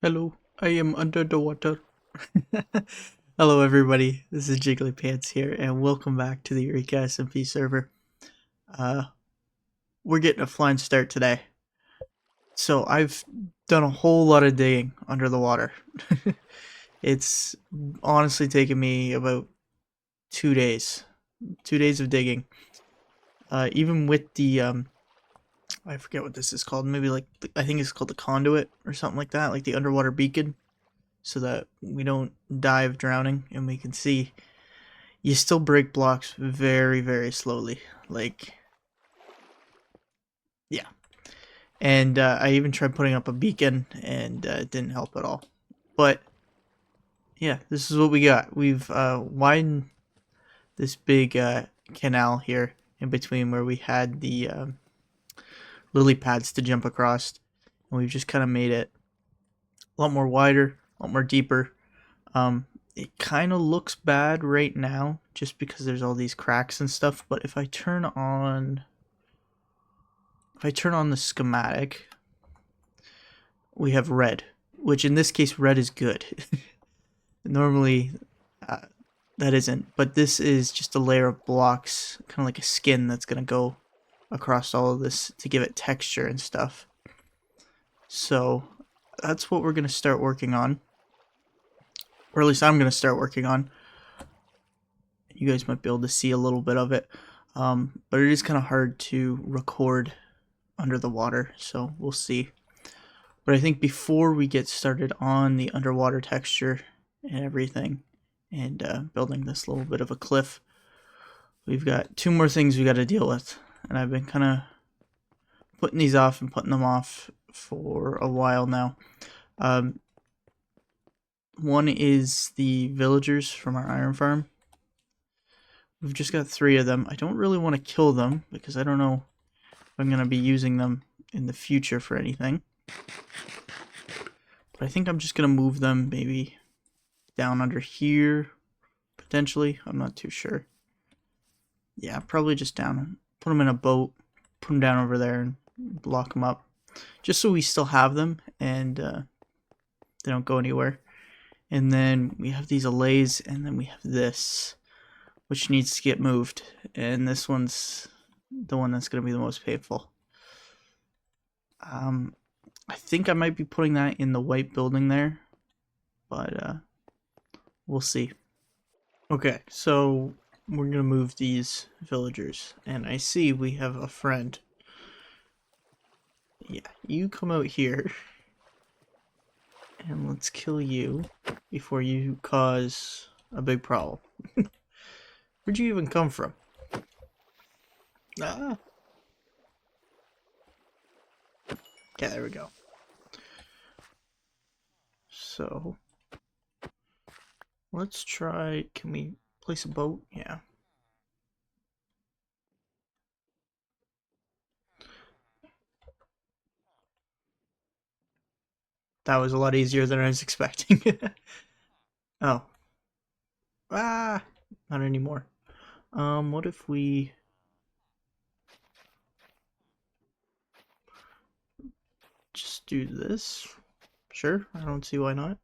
Hello, I am under the water. Hello everybody, this is Jiggly Pants here, and welcome back to the Eureka SMP server. Uh, we're getting a flying start today. So I've done a whole lot of digging under the water. It's honestly taken me about 2 days. 2 days of digging. Even with the, I forget what this is called, maybe like, I think it's called the conduit or something like that, like the underwater beacon. So that we don't die of drowning and we can see. You still break blocks very, very slowly. Like, yeah. And I even tried putting up a beacon and it didn't help at all. But, yeah, this is what we got. We've widened this big canal here in between where we had the lily pads to jump across. And we've just kind of made it a lot more wider, a lot more deeper. It kind of looks bad right now just because there's all these cracks and stuff, but if I turn on the schematic, we have red, which in this case red is good. Normally uh, that isn't, but this is just a layer of blocks, kind of like a skin that's going to go across all of this to give it texture and stuff. So that's what we're going to start working on, or at least I'm going to start working on. You guys might be able to see a little bit of it, but it is kind of hard to record under the water, so we'll see. But I think before we get started on the underwater texture and everything, and building this little bit of a cliff, we've got two more things we got to deal with, and I've been kind of putting these off and putting them off for a while now. One is the villagers from our iron farm. We've just got 3 of them. I don't really want to kill them because I don't know if I'm going to be using them in the future for anything. But I think I'm just going to move them maybe down under here, potentially. I'm not too sure. Yeah, probably just down. Put them in a boat, put them down over there, and block them up. Just so we still have them, and they don't go anywhere. And then we have these allays, and then we have this, which needs to get moved. And this one's the one that's going to be the most painful. I think I might be putting that in the white building there, but we'll see. Okay, so we're going to move these villagers, and I see we have a friend. Yeah, you come out here, and let's kill you before you cause a big problem. Where'd you even come from? Ah. Okay, there we go. So, let's try, can we place a boat? Yeah. That was a lot easier than I was expecting. Oh. Ah, not anymore. What if we just do this? Sure, I don't see why not.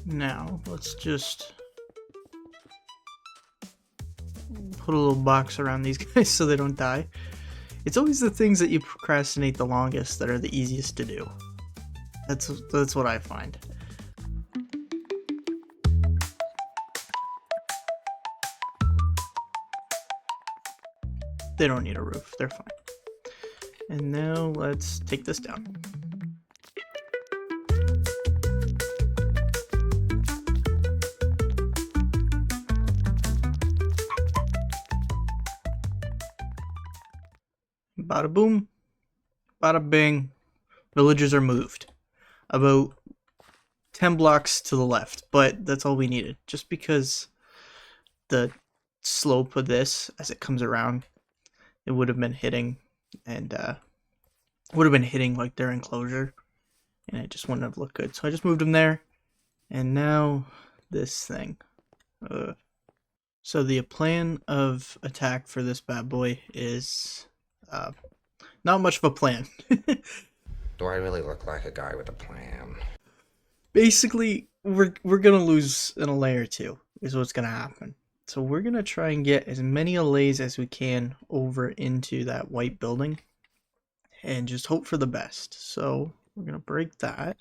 Now, let's just put a little box around these guys so they don't die. It's always the things that you procrastinate the longest that are the easiest to do. That's what I find. They don't need a roof, they're fine. And now let's take this down. Bada boom, bada bing. Villagers are moved. About 10 blocks to the left, but that's all we needed. Just because the slope of this as it comes around, it would have been hitting, and would have been hitting like their enclosure, and it just wouldn't have looked good. So I just moved them there, and now this thing. So the plan of attack for this bad boy is not much of a plan. Do I really look like a guy with a plan? Basically, we're gonna lose an allay or two, is what's gonna happen. So we're gonna try and get as many allays as we can over into that white building, and just hope for the best. So we're gonna break that.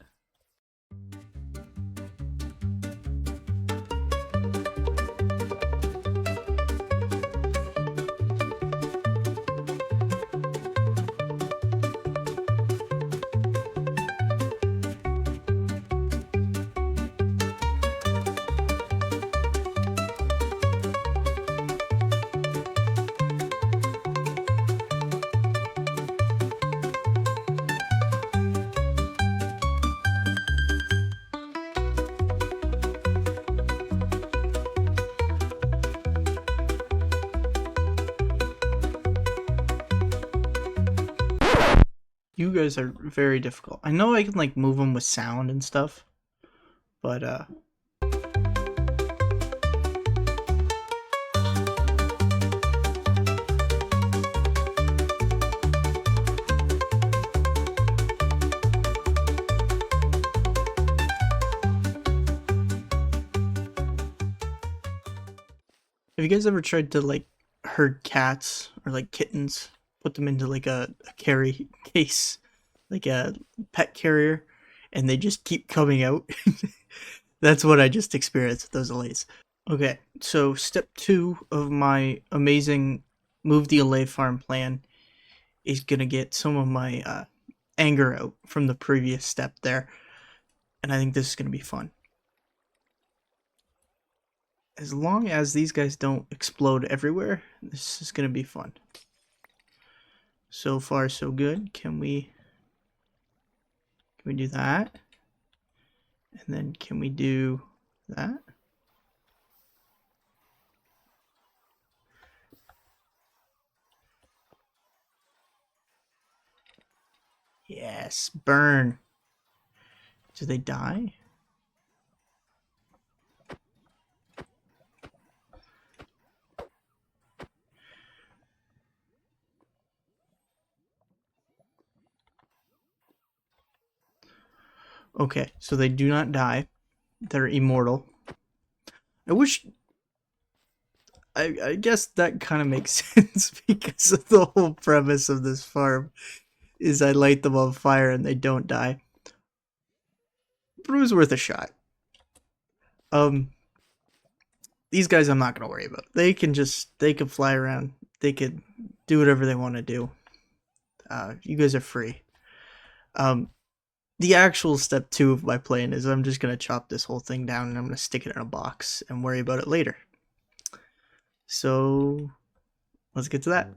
You guys are very difficult. I know I can like move them with sound and stuff, but have you guys ever tried to like herd cats or like kittens? Put them into like a carry case, like a pet carrier, and they just keep coming out. That's what I just experienced with those allays. Okay, so step 2 of my amazing move the allay farm plan is gonna get some of my anger out from the previous step there, and I think this is gonna be fun. As long as these guys don't explode everywhere, this is gonna be fun. So far, so good. Can we do that? And then can we do that? Yes, burn. Do they die? Okay, so they do not die. They're immortal. I guess that kind of makes sense because of the whole premise of this farm is I light them on fire and they don't die. But it was worth a shot. These guys I'm not gonna worry about. They can fly around. They could do whatever they want to do. You guys are free. The actual step 2 of my plan is I'm just gonna chop this whole thing down and I'm gonna stick it in a box and worry about it later. So let's get to that.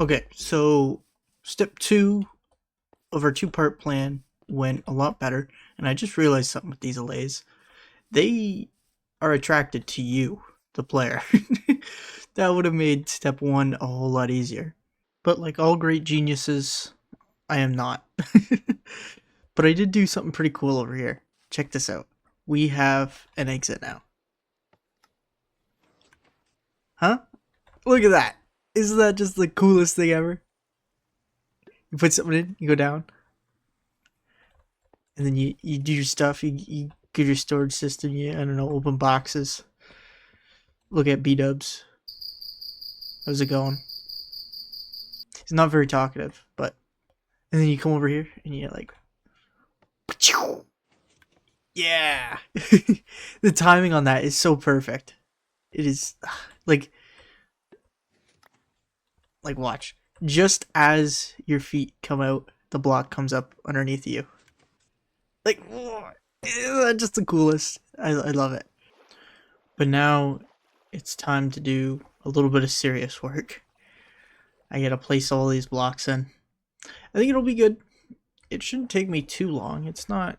Okay, so step 2 of our 2-part plan went a lot better, and I just realized something with these allays. They are attracted to you, the player. That would have made step 1 a whole lot easier. But like all great geniuses, I am not. But I did do something pretty cool over here. Check this out. We have an exit now. Huh? Look at that. Isn't that just the coolest thing ever? You put something in, you go down, and then you do your stuff, you get your storage system, I don't know, open boxes. Look at B-dubs. How's it going? He's not very talkative, but... And then you come over here, and you're like... Yeah! The timing on that is so perfect. It is... Like, watch. Just as your feet come out, the block comes up underneath you. Like, just the coolest. I love it. But now, it's time to do a little bit of serious work. I gotta place all these blocks in. I think it'll be good. It shouldn't take me too long. It's not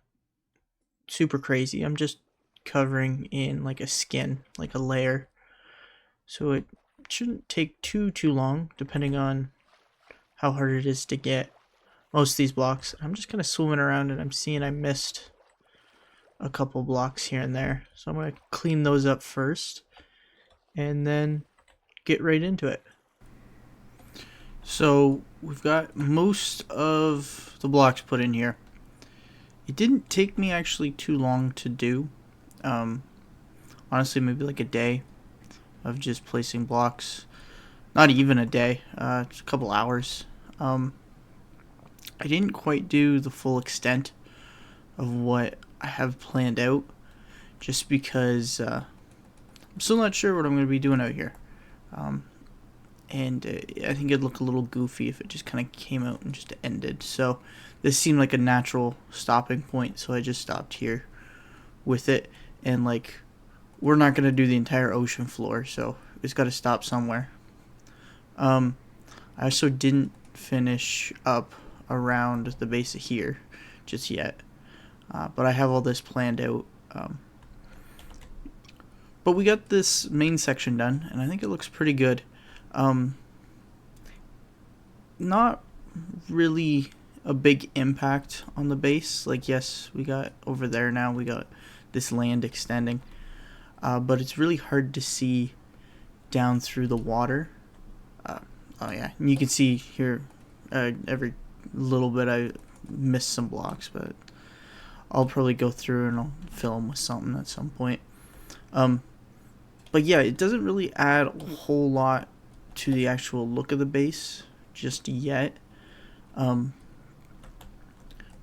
super crazy. I'm just covering in like a skin, like a layer. So it shouldn't take too long, depending on how hard it is to get most of these blocks. I'm just kind of swimming around and I'm seeing I missed a couple blocks here and there. So I'm going to clean those up first and then get right into it. So we've got most of the blocks put in here. It didn't take me actually too long to do. Honestly, maybe like a day of just placing blocks. Not even a day, just a couple hours. I didn't quite do the full extent of what I have planned out, just because I'm still not sure what I'm going to be doing out here. And I think it'd look a little goofy if it just kind of came out and just ended. So this seemed like a natural stopping point, so I just stopped here with it. And like, we're not going to do the entire ocean floor, so it's got to stop somewhere. I also didn't finish up around the base of here just yet, but I have all this planned out. But we got this main section done, and I think it looks pretty good. Not really a big impact on the base. Like, yes, we got over there now, we got this land extending, but it's really hard to see down through the water. Oh yeah, and you can see here every little bit I missed some blocks, but I'll probably go through and I'll fill them with something at some point. But yeah, it doesn't really add a whole lot to the actual look of the base just yet.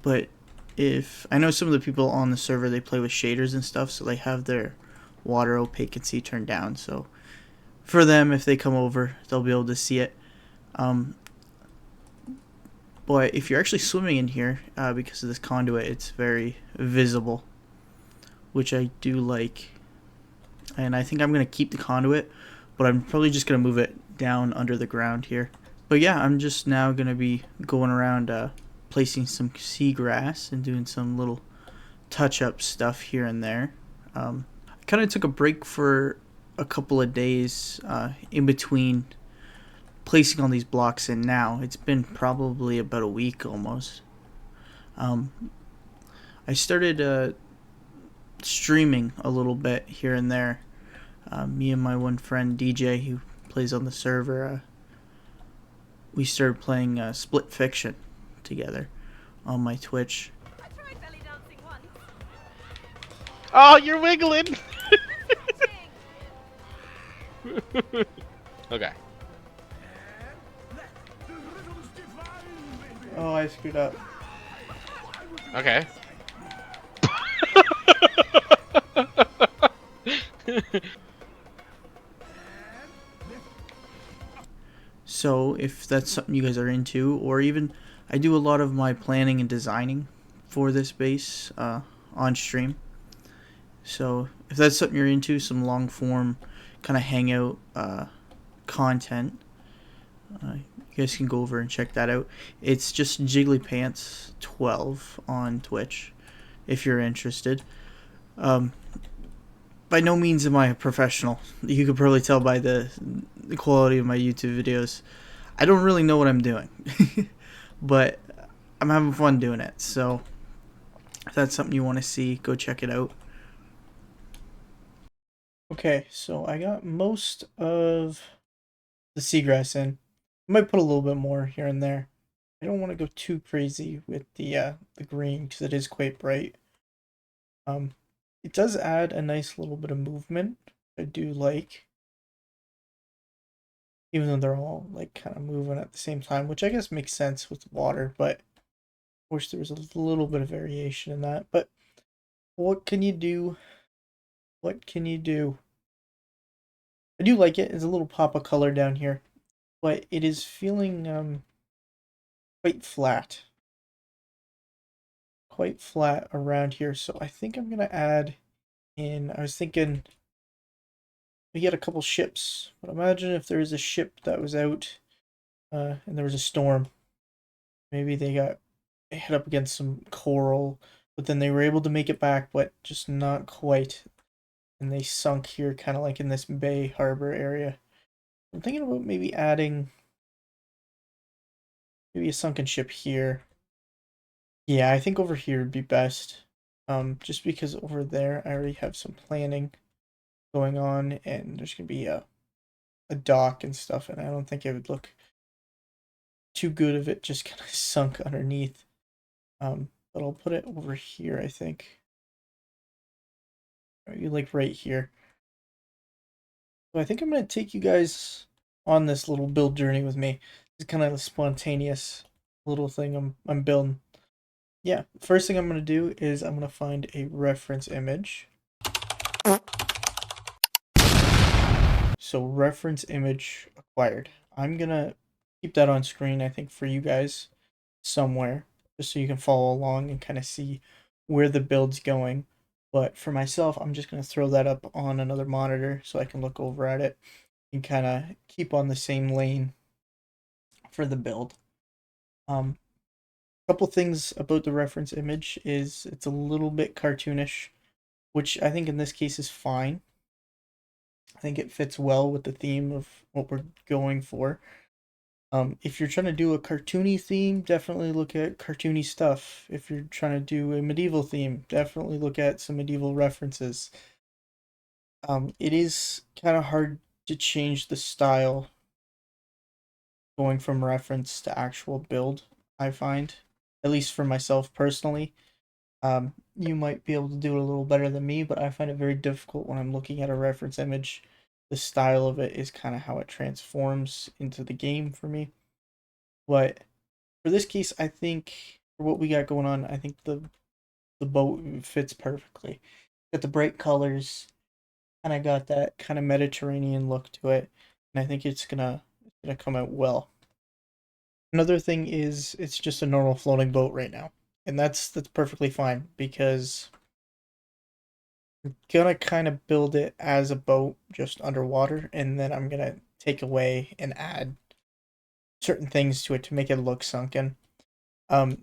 But if I know some of the people on the server, they play with shaders and stuff, so they have their water opaquency turned down. So for them, if they come over, they'll be able to see it. But if you're actually swimming in here, because of this conduit, it's very visible, which I do like. And I think I'm going to keep the conduit, but I'm probably just going to move it down under the ground here. But yeah, I'm just now going to be going around placing some seagrass and doing some little touch-up stuff here and there. I kind of took a break for a couple of days in between placing all these blocks in now. It's been probably about a week almost. I started streaming a little bit here and there. Me and my one friend DJ, who plays on the server, we started playing Split Fiction together on my Twitch. I tried belly dancing once. Oh, you're wiggling! Okay. Oh, I screwed up. Okay. So if that's something you guys are into, or even I do a lot of my planning and designing for this base on stream. So if that's something you're into, some long form kind of hangout content, you guys can go over and check that out. It's just Jiggly Pants 12 on Twitch if you're interested. By no means am I a professional. You could probably tell by the quality of my YouTube videos. I don't really know what I'm doing. But I'm having fun doing it. So if that's something you want to see, go check it out. Okay, so I got most of the seagrass in. I might put a little bit more here and there. I don't want to go too crazy with the green because it is quite bright. Um, it does add a nice little bit of movement. I do like, even though they're all like kind of moving at the same time, which I guess makes sense with water. But I wish there was a little bit of variation in that. But what can you do? What can you do? I do like it. It's a little pop of color down here, but it is feeling quite flat. Quite flat around here. So I think I'm gonna add in. I was thinking we get a couple ships, but imagine if there was a ship that was out and there was a storm. Maybe they hit up against some coral, but then they were able to make it back, but just not quite. And they sunk here, kind of like in this bay harbor area. I'm thinking about maybe adding maybe a sunken ship here. Yeah, I think over here would be best. Just because over there I already have some planning going on, and there's gonna be a dock and stuff, and I don't think it would look too good of it just kind of sunk underneath. But I'll put it over here, I think. Maybe like right here. So I think I'm gonna take you guys on this little build journey with me. It's kind of a spontaneous little thing I'm building. Yeah, first thing I'm gonna do is I'm gonna find a reference image. So reference image acquired. I'm gonna keep that on screen, I think, for you guys somewhere, just so you can follow along and kind of see where the build's going. But for myself, I'm just gonna throw that up on another monitor so I can look over at it and kind of keep on the same lane for the build. Couple things about the reference image is it's a little bit cartoonish, which I think in this case is fine. I think it fits well with the theme of what we're going for. If you're trying to do a cartoony theme, definitely look at cartoony stuff. If you're trying to do a medieval theme, definitely look at some medieval references. It is kind of hard to change the style going from reference to actual build, I find. At least for myself personally. You might be able to do it a little better than me, but I find it very difficult when I'm looking at a reference image. The style of it is kind of how it transforms into the game for me. But for this case, I think for what we got going on, I think the boat fits perfectly. Got the bright colors, and I got that kind of Mediterranean look to it, and I think it's gonna come out well. Another thing is it's just a normal floating boat right now, and that's perfectly fine because I'm gonna kind of build it as a boat just underwater, and then I'm gonna take away and add certain things to it to make it look sunken. Um,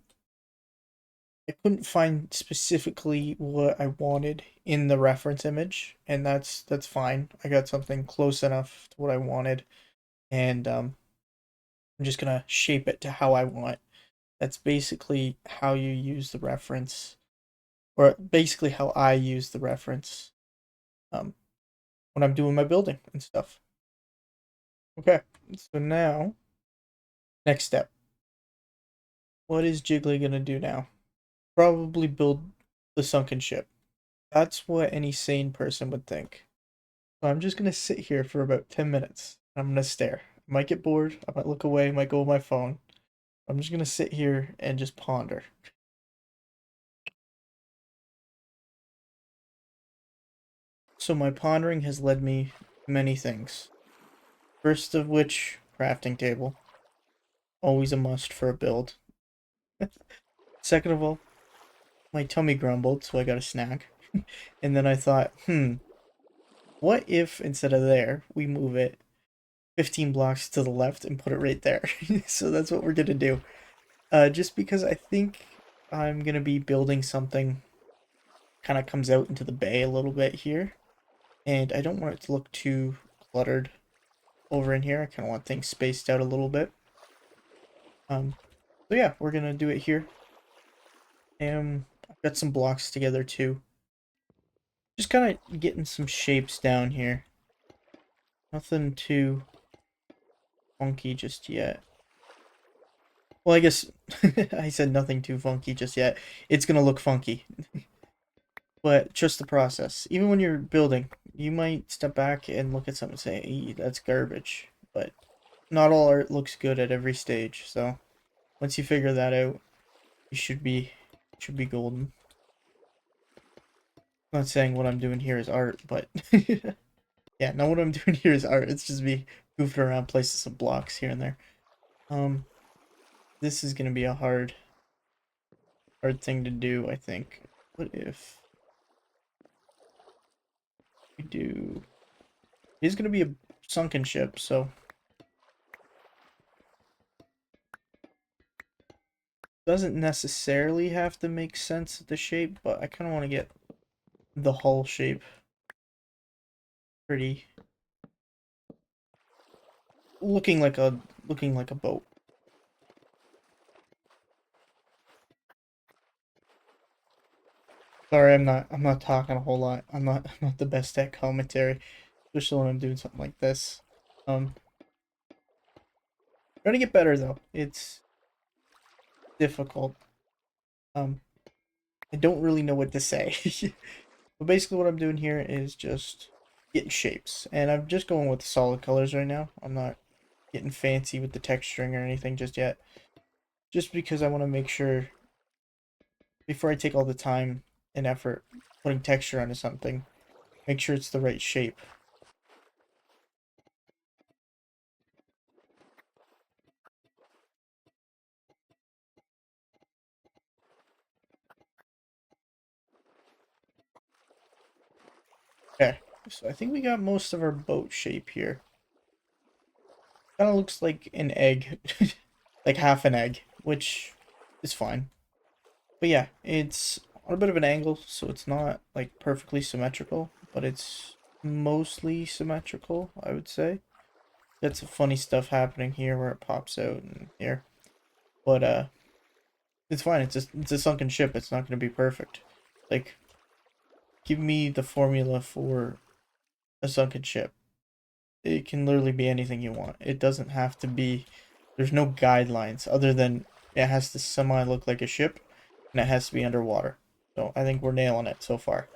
I couldn't find specifically what I wanted in the reference image, and that's fine. I got something close enough to what I wanted, and I'm just gonna shape it to how I want. That's basically how you use the reference, or basically how I use the reference um, when I'm doing my building and stuff. Okay, so now, next step. What is Jiggly gonna do now? Probably build the sunken ship. That's what any sane person would think. So I'm just gonna sit here for about 10 minutes. I'm gonna stare. I might get bored, I might look away, I might go on my phone. I'm just gonna sit here and just ponder. So my pondering has led me to many things. First of which, crafting table. Always a must for a build. Second of all, my tummy grumbled, so I got a snack. And then I thought, what if instead of there, we move it 15 blocks to the left and put it right there? So that's what we're gonna do. Just because I think I'm gonna be building something kind of comes out into the bay a little bit here, and I don't want it to look too cluttered over in here. I kind of want things spaced out a little bit. Um, So yeah, we're gonna do it here. And I've got some blocks together too. Just kind of getting some shapes down here. Nothing too funky just yet. Well, I guess I said nothing too funky just yet. It's gonna look funky. But trust the process. Even when you're building, you might step back and look at something and say, "Ee, that's garbage." But not all art looks good at every stage. So once you figure that out, you should be golden. I'm not saying what I'm doing here is art, but yeah, no, what I'm doing here is art. It's just me goofing around, placing some blocks here and there. This is gonna be a hard thing to do, I think. What if we do? It is gonna be a sunken ship, so doesn't necessarily have to make sense of the shape, but I kind of want to get the hull shape pretty, looking like a boat. Sorry, I'm not talking a whole lot. I'm not the best at commentary, especially when I'm doing something like this. Um, Trying to get better though. It's difficult. Um, I don't really know what to say. But basically what I'm doing here is just getting shapes. And I'm just going with solid colors right now. I'm not getting fancy with the texturing or anything just yet. Just because I want to make sure, before I take all the time and effort putting texture onto something, make sure it's the right shape. Okay, so I think we got most of our boat shape here. Kind of looks like an egg, like half an egg, which is fine. But yeah, it's on a bit of an angle, so it's not like perfectly symmetrical, but it's mostly symmetrical, I would say. That's some funny stuff happening here where it pops out and here. But it's fine. It's a sunken ship. It's not going to be perfect. Like, give me the formula for a sunken ship. It can literally be anything you want. It doesn't have to be. There's no guidelines other than it has to semi look like a ship, and it has to be underwater. So I think we're nailing it so far.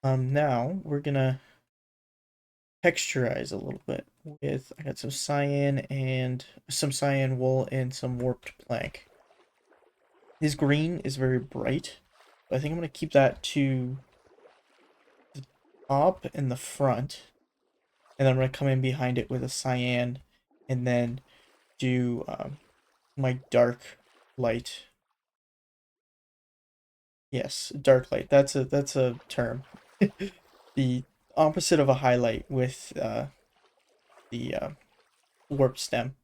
Now we're gonna texturize a little bit with. I got some cyan wool and some warped plank. This green is very bright. I think I'm going to keep that to the top and the front. And then I'm going to come in behind it with a cyan. And then do my dark light. Yes, dark light. That's a term. The opposite of a highlight with the warp stem.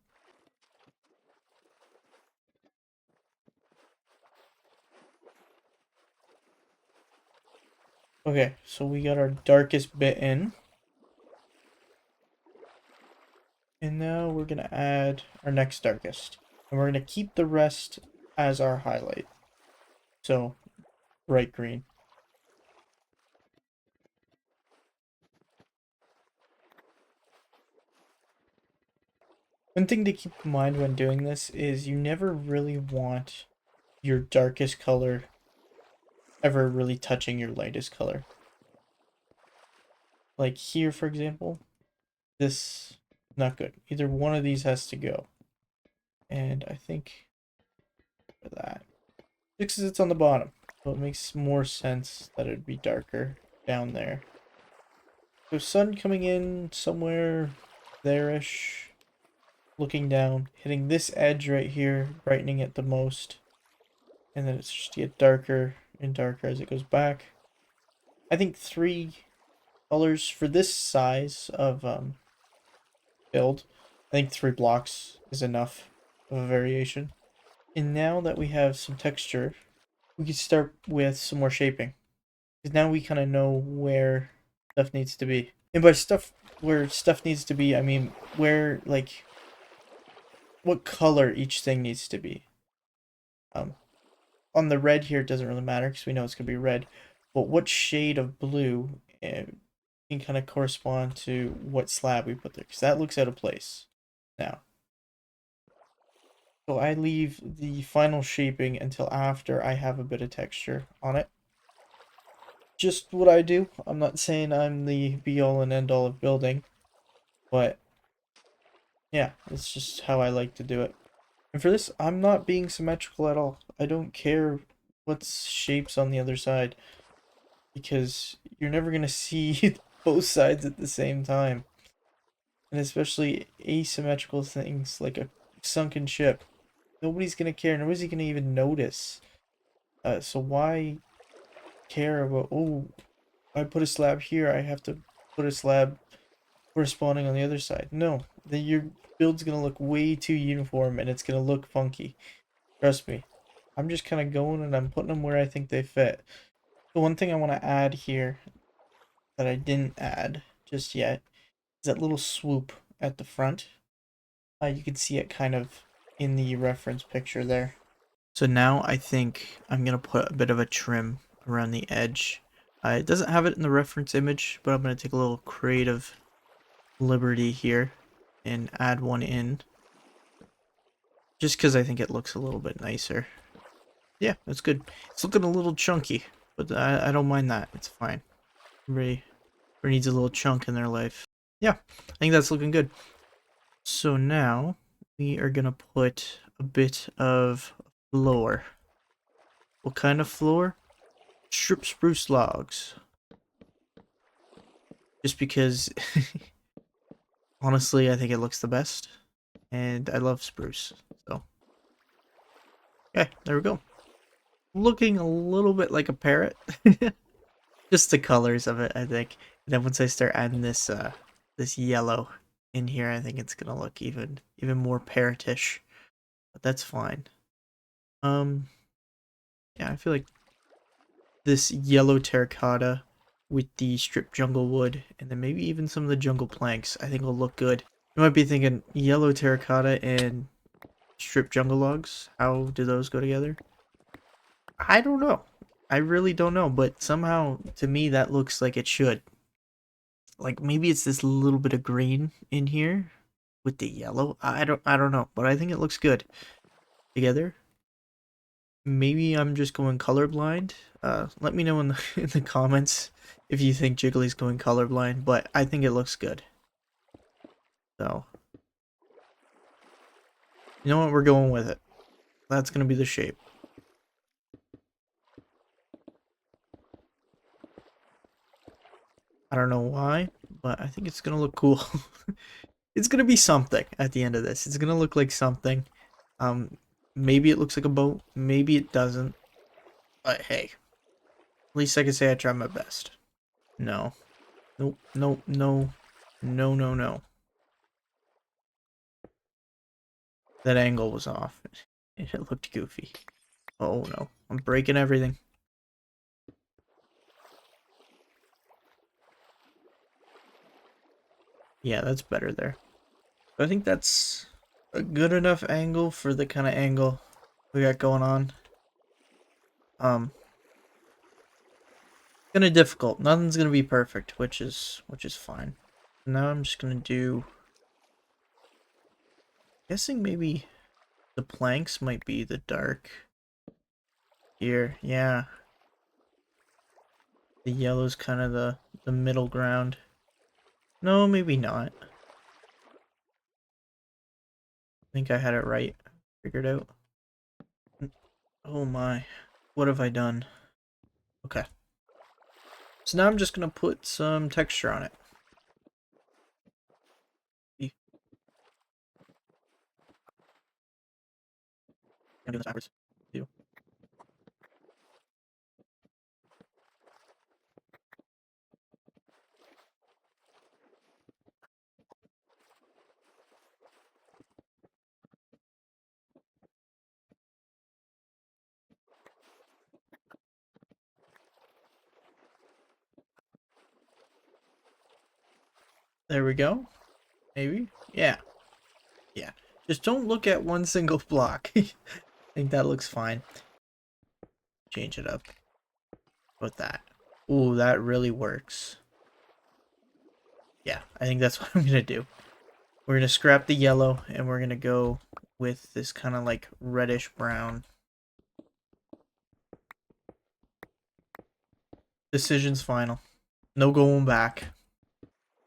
Okay, so we got our darkest bit in. And now we're going to add our next darkest. And we're going to keep the rest as our highlight. So, bright green. One thing to keep in mind when doing this is you never really want your darkest color ever really touching your lightest color. Like here, for example, this not good. Either one of these has to go. And I think for that, because it's on the bottom, so it makes more sense that it'd be darker down there. So sun coming in somewhere there-ish, looking down, hitting this edge right here, brightening it the most. And then it's just get darker and darker as it goes back. I think 3 colors for this size of build. I think 3 blocks is enough of a variation. And now that we have some texture, we can start with some more shaping. Because now we kind of know where stuff needs to be. And by stuff where stuff needs to be, I mean where, like, what color each thing needs to be. On the red here, it doesn't really matter because we know it's going to be red. But what shade of blue can kind of correspond to what slab we put there, because that looks out of place now. So I leave the final shaping until after I have a bit of texture on it. Just what I do. I'm not saying I'm the be-all and end-all of building, but yeah, it's just how I like to do it. And for this, I'm not being symmetrical at all. I don't care what's shapes on the other side, because you're never going to see both sides at the same time. And especially asymmetrical things like a sunken ship. Nobody's going to care. Nobody's going to even notice. So why care about, oh, I put a slab here, I have to put a slab corresponding on the other side. No, your build's going to look way too uniform and it's going to look funky. Trust me. I'm just kind of going and I'm putting them where I think they fit. The one thing I want to add here that I didn't add just yet is that little swoop at the front. You can see it kind of in the reference picture there. So now I think I'm going to put a bit of a trim around the edge. It doesn't have it in the reference image, but I'm going to take a little creative liberty here and add one in. Just because I think it looks a little bit nicer. Yeah, that's good. It's looking a little chunky, but I don't mind that. It's fine. Everybody needs a little chunk in their life. Yeah, I think that's looking good. So now we are going to put a bit of floor. What kind of floor? Strip spruce logs. Just because, honestly, I think it looks the best. And I love spruce, so. Okay, there we go. Looking a little bit like a parrot. Just the colors of it, I think. And then once I start adding this this yellow in here, I think it's gonna look even more parrotish. But that's fine. Yeah, I feel like this yellow terracotta with the stripped jungle wood and then maybe even some of the jungle planks, I think will look good. You might be thinking, yellow terracotta and stripped jungle logs, how do those go together? I don't know. I really don't know, but somehow to me that looks like it should. Like maybe it's this little bit of green in here with the yellow. I don't know, but I think it looks good together. Maybe I'm just going colorblind. Let me know in the in the comments if you think Jiggly's going colorblind, but I think it looks good. So, you know what? We're going with it. That's gonna be the shape. I don't know why, but I think it's gonna look cool. It's gonna be something at the end of this. It's gonna look like something. Maybe it looks like a boat. Maybe it doesn't. But hey, at least I can say I tried my best. No. Nope. Nope. No. No. No. No. That angle was off. It looked goofy. Oh no. I'm breaking everything. Yeah, that's better there. I think that's a good enough angle for the kind of angle we got going on. Kind of difficult. Nothing's gonna be perfect, which is fine. Now I'm just gonna do. Guessing maybe the planks might be the dark here. Yeah, the yellow's kind of the middle ground. No, maybe not. I think I had it right. Figured out. Oh my, what have I done? Okay. So now I'm just gonna put some texture on it. I'm doing this backwards. Too. There we go. Maybe. Yeah. Yeah. Just don't look at one single block. think that looks fine. Change it up with that. Ooh, that really works. Yeah, I think that's what I'm gonna do. We're gonna scrap the yellow and we're gonna go with this kind of like reddish brown. Decision's final. No going back.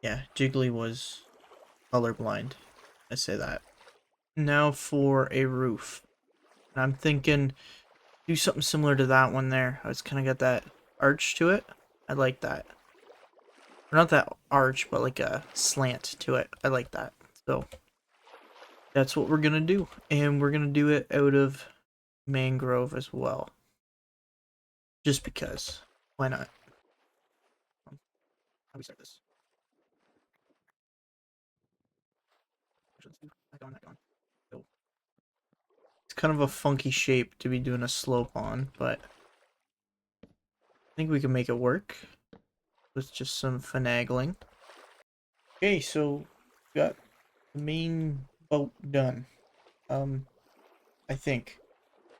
Yeah, Jiggly was colorblind. I say that. Now for a roof. And I'm thinking do something similar to that one there. It's kind of got that arch to it. I like that. Or not that arch, but like a slant to it. I like that. So that's what we're gonna do. And we're gonna do it out of mangrove as well. Just because. Why not? How do we start this? Back on, back on. Go. It's kind of a funky shape to be doing a slope on, but I think we can make it work with just some finagling. Okay, so we got the main boat done. I think.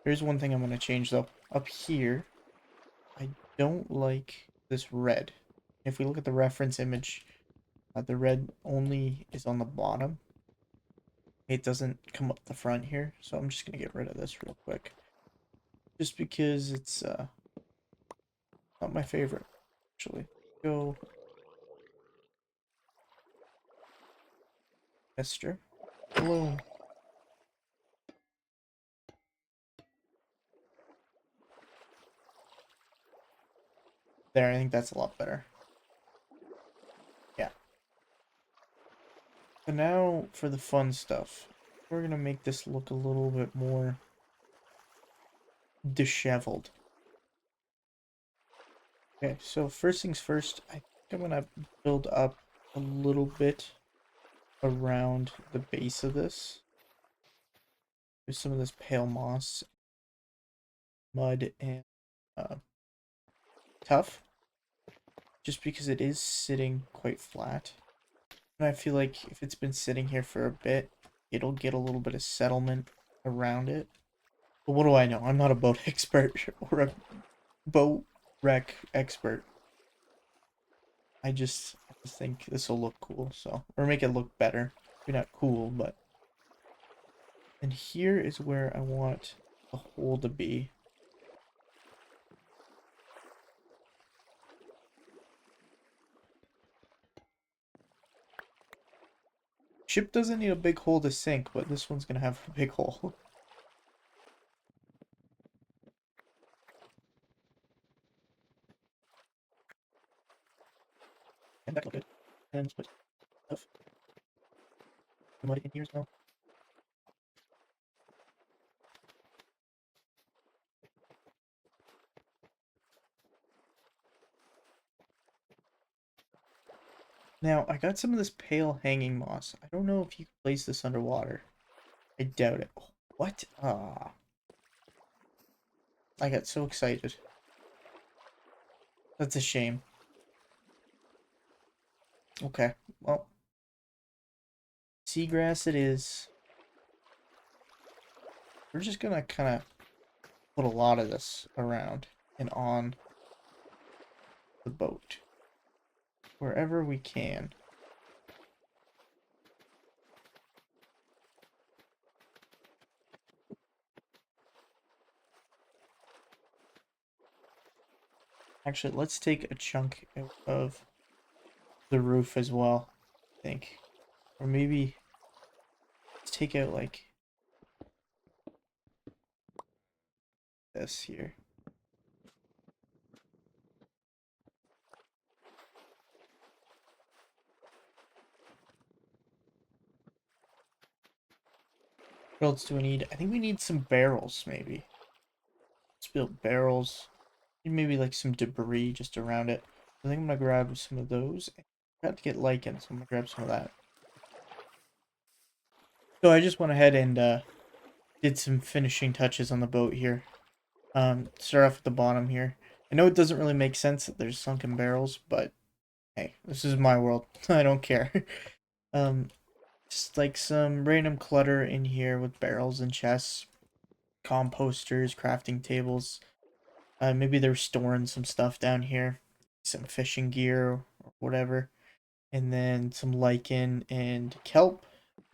There's one thing I'm going to change though. Up here, I don't like this red. If we look at the reference image, the red only is on the bottom. It doesn't come up the front here, so I'm just going to get rid of this real quick. Just because it's not my favorite, actually. Go Esther. Hello. There, I think that's a lot better. Yeah. So now for the fun stuff. We're going to make this look a little bit more disheveled. Okay, so first things first, I think I'm gonna build up a little bit around the base of this. There's some of this pale moss, mud, and tough. Just because it is sitting quite flat. And I feel like if it's been sitting here for a bit, it'll get a little bit of settlement around it. But what do I know? I'm not a boat expert or a boat wreck expert. I just think this will look cool, so or make it look better. Maybe not cool, but and here is where I want the hole to be. Ship doesn't need a big hole to sink, but this one's gonna have a big hole. And that look good. And let's put stuff. Mud in here as well. Now, I got some of this pale hanging moss. I don't know if you can place this underwater. I doubt it. Oh, what? Ah. I got so excited. That's a shame. Okay, well. Seagrass it is. We're just gonna kind of put a lot of this around and on the boat. Wherever we can. Actually, let's take a chunk out of the roof as well, I think. Or maybe let's take out like this here. What else do we need? I think we need some barrels, maybe. Let's build barrels. Maybe like some debris just around it. I think I'm gonna grab some of those. I forgot to get lichen, so I'm gonna grab some of that. So I just went ahead and did some finishing touches on the boat here. Start off at the bottom here. I know it doesn't really make sense that there's sunken barrels, but hey, this is my world. I don't care. Um, just like some random clutter in here with barrels and chests. composters, crafting tables. Maybe they're storing some stuff down here, some fishing gear or whatever, and then some lichen and kelp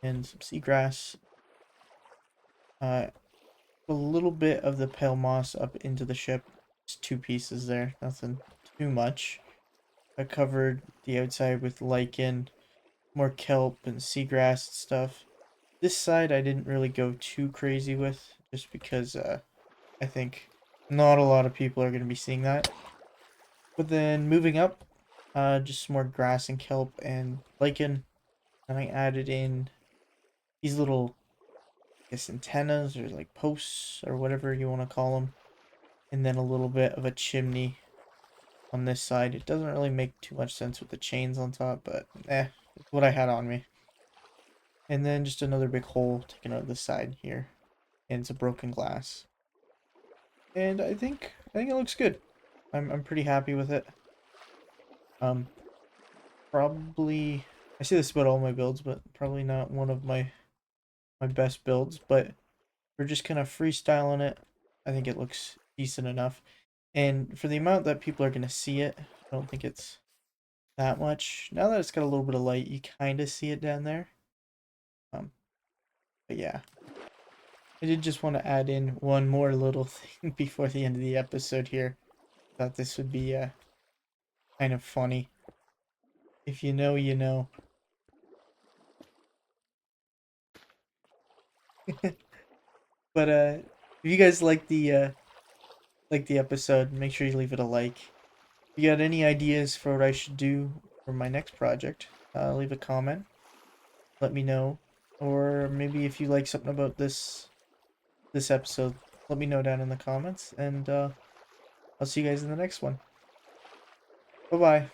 and some seagrass. A little bit of the pale moss up into the ship. Just 2 pieces there, nothing too much. I covered the outside with lichen, more kelp and seagrass and stuff. This side I didn't really go too crazy with, just because I think not a lot of people are going to be seeing that. But then moving up, just some more grass and kelp and lichen. And I added in these little, I guess, antennas or like posts or whatever you want to call them. And then a little bit of a chimney on this side. It doesn't really make too much sense with the chains on top, but it's what I had on me. And then just another big hole taken out of the side here. And some broken glass. And I think it looks good. I'm pretty happy with it. Um Probably, I say this about all my builds, but probably not one of my best builds, but we're just kind of freestyling it. I think it looks decent enough. And for the amount that people are going to see it, I don't think it's that much. Now that it's got a little bit of light, you kind of see it down there. But yeah. I did just want to add in one more little thing before the end of the episode here. Thought this would be kind of funny. If you know, you know. But if you guys like the episode, make sure you leave it a like. If you got any ideas for what I should do for my next project, leave a comment. Let me know. Or maybe if you like something about this episode, let me know down in the comments, and I'll see you guys in the next one. Bye bye.